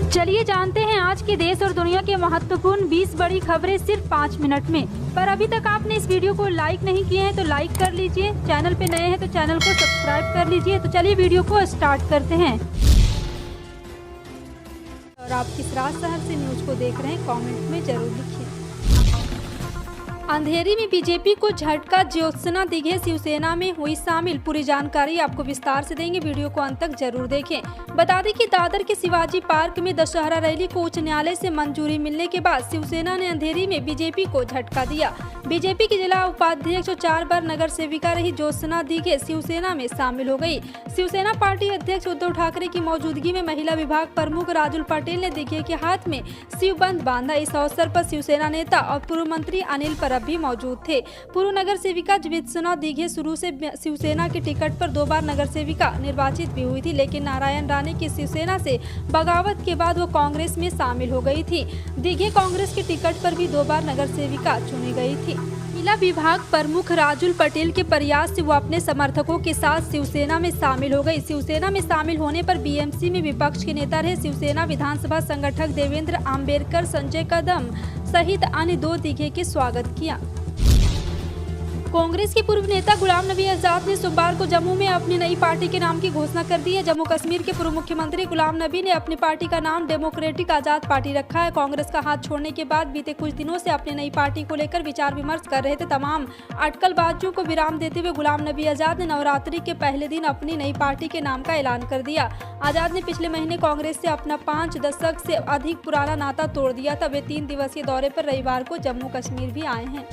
चलिए जानते हैं आज के देश और दुनिया के महत्वपूर्ण 20 बड़ी खबरें सिर्फ 5 मिनट में। पर अभी तक आपने इस वीडियो को लाइक नहीं किए हैं तो लाइक कर लीजिए, चैनल पे नए हैं तो चैनल को सब्सक्राइब कर लीजिए। तो चलिए वीडियो को स्टार्ट करते हैं। और आप किस राज शहर से न्यूज को देख रहे हैं कमेंट में जरूर लिखिए। अंधेरी में बीजेपी को झटका, ज्योत्सना दिघे शिवसेना में हुई शामिल। पूरी जानकारी आपको विस्तार से देंगे, वीडियो को अंत तक जरूर देखें। बता दें कि दादर के शिवाजी पार्क में दशहरा रैली को उच्च न्यायालय से मंजूरी मिलने के बाद शिवसेना ने अंधेरी में बीजेपी को झटका दिया। बीजेपी की जिला उपाध्यक्ष और 4 बार नगर सेविका रही ज्योत्सना दिघे शिवसेना में शामिल हो गई। शिवसेना पार्टी अध्यक्ष उद्धव ठाकरे की मौजूदगी में महिला विभाग प्रमुख राजुल पटेल ने दिघे के हाथ में शिवबंध बांधा। इस अवसर पर शिवसेना नेता और पूर्व मंत्री अनिल परब भी मौजूद थे। पूर्व नगर सेविका ज्योत्सना दिघे शुरू से शिवसेना के टिकट पर 2 बार नगर सेविका निर्वाचित भी हुई थी, लेकिन नारायण राणे की शिवसेना से बगावत के बाद वो कांग्रेस में शामिल हो गई थी। दिघे कांग्रेस के टिकट पर भी 2 बार नगर सेविका चुनी गई थी। महिला विभाग प्रमुख राजुल पटेल के प्रयास से वो अपने समर्थकों के साथ शिवसेना में शामिल हो गई। शिवसेना में शामिल होने पर बीएमसी में विपक्ष के नेता रहे शिवसेना विधानसभा संगठक देवेंद्र आम्बेडकर, संजय कदम सहित अन्य 2 दिघे के स्वागत किया। कांग्रेस के पूर्व नेता गुलाम नबी आजाद ने सोमवार को जम्मू में अपनी नई पार्टी के नाम की घोषणा कर दी है। जम्मू कश्मीर के पूर्व मुख्यमंत्री गुलाम नबी ने अपनी पार्टी का नाम डेमोक्रेटिक आजाद पार्टी रखा है। कांग्रेस का हाथ छोड़ने के बाद बीते कुछ दिनों से अपनी नई पार्टी को लेकर विचार विमर्श कर रहे थे। तमाम अटकलबाजियों को विराम देते हुए गुलाम नबी आजाद ने नवरात्रि के पहले दिन अपनी नई पार्टी के नाम का ऐलान कर दिया। आजाद ने पिछले महीने कांग्रेस से अपना 5 दशक से अधिक पुराना नाता तोड़ दिया था। वे 3 दिवसीय दौरे पर रविवार को जम्मू कश्मीर भी आए हैं।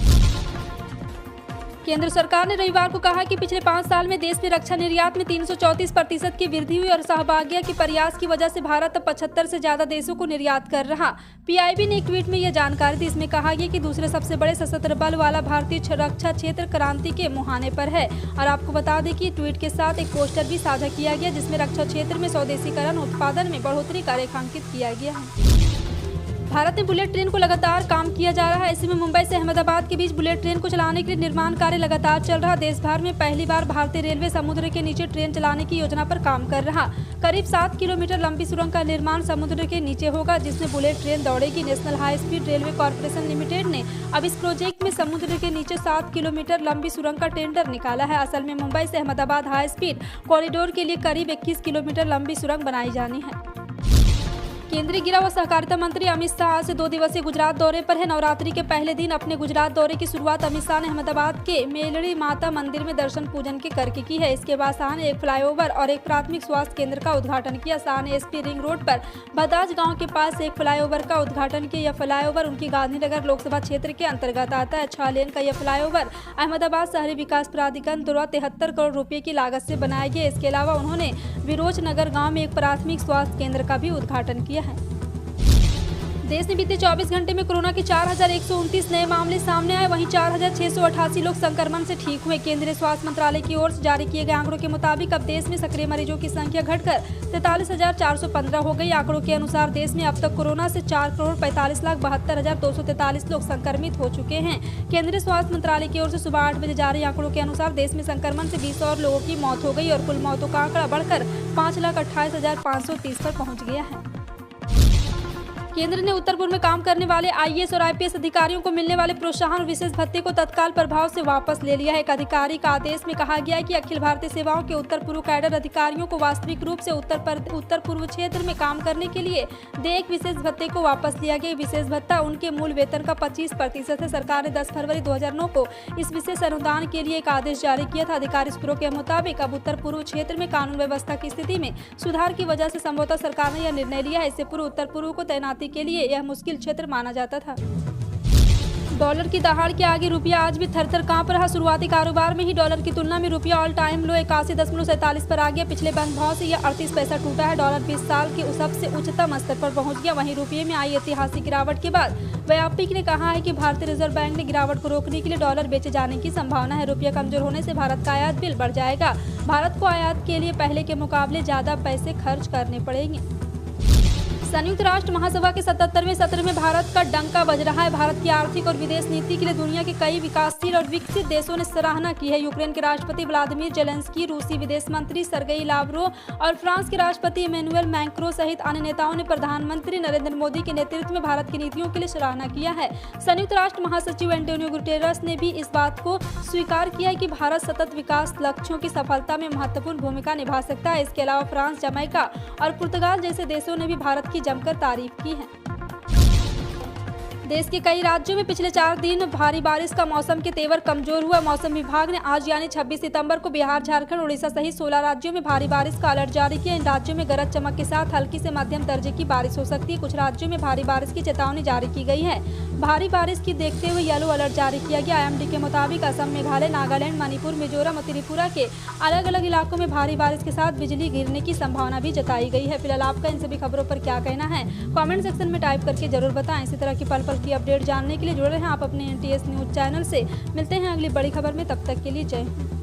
केंद्र सरकार ने रविवार को कहा कि पिछले 5 साल में देश में रक्षा निर्यात में 334% की वृद्धि हुई और सहभागिता के प्रयास की वजह से भारत अब 75 से ज्यादा देशों को निर्यात कर रहा। पीआईबी ने एक ट्वीट में यह जानकारी दी। इसमें कहा गया कि दूसरे सबसे बड़े सशस्त्र बल वाला भारतीय रक्षा क्षेत्र क्रांति के मुहाने पर है। और आपको बता दें कि ट्वीट के साथ एक पोस्टर भी साझा किया गया जिसमें रक्षा क्षेत्र में स्वदेशीकरण उत्पादन में बढ़ोतरी का रेखांकित किया गया है। भारत में बुलेट ट्रेन को लगातार काम किया जा रहा है। ऐसे में मुंबई से अहमदाबाद के बीच बुलेट ट्रेन को चलाने के लिए निर्माण कार्य लगातार चल रहा। देश भर में पहली बार भारतीय रेलवे समुद्र के नीचे ट्रेन चलाने की योजना पर काम कर रहा। करीब 7 किलोमीटर लंबी सुरंग का निर्माण समुद्र के नीचे होगा जिसमें बुलेट ट्रेन दौड़ेगी। National high speed railway corporation limited ने अब इस प्रोजेक्ट में समुद्र के नीचे 7 किलोमीटर लंबी सुरंग का टेंडर निकाला है। असल में मुंबई से अहमदाबाद हाई स्पीड कॉरिडोर के लिए करीब 21 किलोमीटर लंबी सुरंग बनाई जानी है। केंद्रीय गृह व सहकारिता मंत्री अमित शाह आज से 2 दिवसीय गुजरात दौरे पर है। नवरात्रि के पहले दिन अपने गुजरात दौरे की शुरुआत अमित शाह ने अहमदाबाद के मेलड़ी माता मंदिर में दर्शन पूजन के करके की है। इसके बाद शाह ने एक फ्लाईओवर और एक प्राथमिक स्वास्थ्य केंद्र का उद्घाटन किया। शाह ने एसपी रिंग रोड पर बदाज गांव के पास एक फ्लाईओवर का उद्घाटन किया। यह फ्लाईओवर उनकी गांधीनगर लोकसभा क्षेत्र के अंतर्गत आता है। 6 लेन का यह फ्लाईओवर अहमदाबाद शहरी विकास प्राधिकरण द्वारा 73 करोड़ रुपए की लागत से बनाया गया। इसके अलावा उन्होंने विरोच नगर गाँव में एक प्राथमिक स्वास्थ्य केंद्र का भी उद्घाटन किया है। देश में बीते 24 घंटे में कोरोना के 4129 नए मामले सामने आए, वहीं 4688 लोग संक्रमण से ठीक हुए। केंद्रीय स्वास्थ्य मंत्रालय की ओर से जारी किए गए आंकड़ों के मुताबिक अब देश में सक्रिय मरीजों की संख्या घटकर 43,415 हो गई। आंकड़ों के अनुसार देश में अब तक कोरोना से 4,45,72,243 लोग संक्रमित हो चुके हैं। केंद्रीय स्वास्थ्य मंत्रालय की ओर से सुबह 8 बजे जारी आंकड़ों के अनुसार देश में संक्रमण से 20 और लोगों की मौत हो गई और कुल मौतों का आंकड़ा बढ़कर 5,28,530 पर पहुँच गया है। केंद्र ने उत्तर पूर्व में काम करने वाले आईएएस और आईपीएस अधिकारियों को मिलने वाले प्रोत्साहन और विशेष भत्ते को तत्काल प्रभाव से वापस ले लिया है। एक आधिकारिक आदेश में कहा गया है कि अखिल भारतीय सेवाओं के उत्तर पूर्व कैडर अधिकारियों को वास्तविक रूप से उत्तर पूर्व क्षेत्र में काम करने के लिए देय एक विशेष भत्ते को वापस लिया गया। विशेष भत्ता उनके मूल वेतन का 25% है। सरकार ने 10 फरवरी 2009 को इस विशेष अनुदान के लिए एक आदेश जारी किया था। अधिकारी सूत्रों के मुताबिक अब उत्तर पूर्व क्षेत्र में कानून व्यवस्था की स्थिति में सुधार की वजह से संभवतः सरकार ने यह निर्णय लिया है। इससे पूर्व उत्तर पूर्व को तैनाती के लिए यह मुश्किल क्षेत्र माना जाता था। डॉलर की दहाड़ के आगे रुपया आज भी थर-थर कांप रहा। शुरुआती कारोबार में ही डॉलर की तुलना में रुपया ऑल टाइम लो 81.47 पर आ गया। पिछले बंद भाव से यह 38 पैसा टूटा है। डॉलर 20 साल के सबसे उच्चतम स्तर पर पहुंच गया। वहीं रुपये में आई ऐतिहासिक गिरावट के बाद व्यापारिक ने कहा है कि भारतीय रिजर्व बैंक ने गिरावट को रोकने के लिए डॉलर बेचे जाने की संभावना है। रुपया कमजोर होने से भारत का आयात बिल बढ़ जाएगा। भारत को आयात के लिए पहले के मुकाबले ज्यादा पैसे खर्च करने पड़ेंगे। संयुक्त राष्ट्र महासभा के 77वें सत्र में भारत का डंका बज रहा है। भारत की आर्थिक और विदेश नीति के लिए दुनिया के कई विकासशील और विकसित देशों ने सराहना की है। यूक्रेन के राष्ट्रपति व्लादिमीर जेलेंस्की, रूसी विदेश मंत्री सर्गेई लावरोव और फ्रांस के राष्ट्रपति इमैनुएल मैक्रों सहित अन्य नेताओं ने प्रधानमंत्री नरेंद्र मोदी के नेतृत्व में भारत की नीतियों के लिए सराहना किया है। संयुक्त राष्ट्र महासचिव एंटोनियो गुटेरेस ने भी इस बात को स्वीकार किया है कि भारत सतत विकास लक्ष्यों की सफलता में महत्वपूर्ण भूमिका निभा सकता है। इसके अलावा फ्रांस, जमैका और पुर्तगाल जैसे देशों ने भी भारत की जमकर तारीफ की है। देश के कई राज्यों में पिछले 4 दिन भारी बारिश का मौसम के तेवर कमजोर हुआ। मौसम विभाग ने आज यानी 26 सितंबर को बिहार, झारखंड, उड़ीसा सहित 16 राज्यों में भारी बारिश का अलर्ट जारी किया। इन राज्यों में गरज चमक के साथ हल्की से मध्यम दर्जे की बारिश हो सकती है। कुछ राज्यों में भारी बारिश की चेतावनी जारी की गई है। भारी बारिश की देखते हुए येलो अलर्ट जारी किया गया। IMD के मुताबिक असम, मेघालय, नागालैंड, मणिपुर, मिजोरम और त्रिपुरा के अलग अलग इलाकों में भारी बारिश के साथ बिजली गिरने की संभावना भी जताई गई है। फिलहाल आपका इन सभी खबरों पर क्या कहना है, कमेंट सेक्शन में टाइप करके जरूर बताएं। इसी तरह की पल पल की अपडेट जानने के लिए जुड़े रहें आप अपने NTS न्यूज चैनल से। मिलते हैं अगली बड़ी खबर में, तब तक के लिए जय हिंद।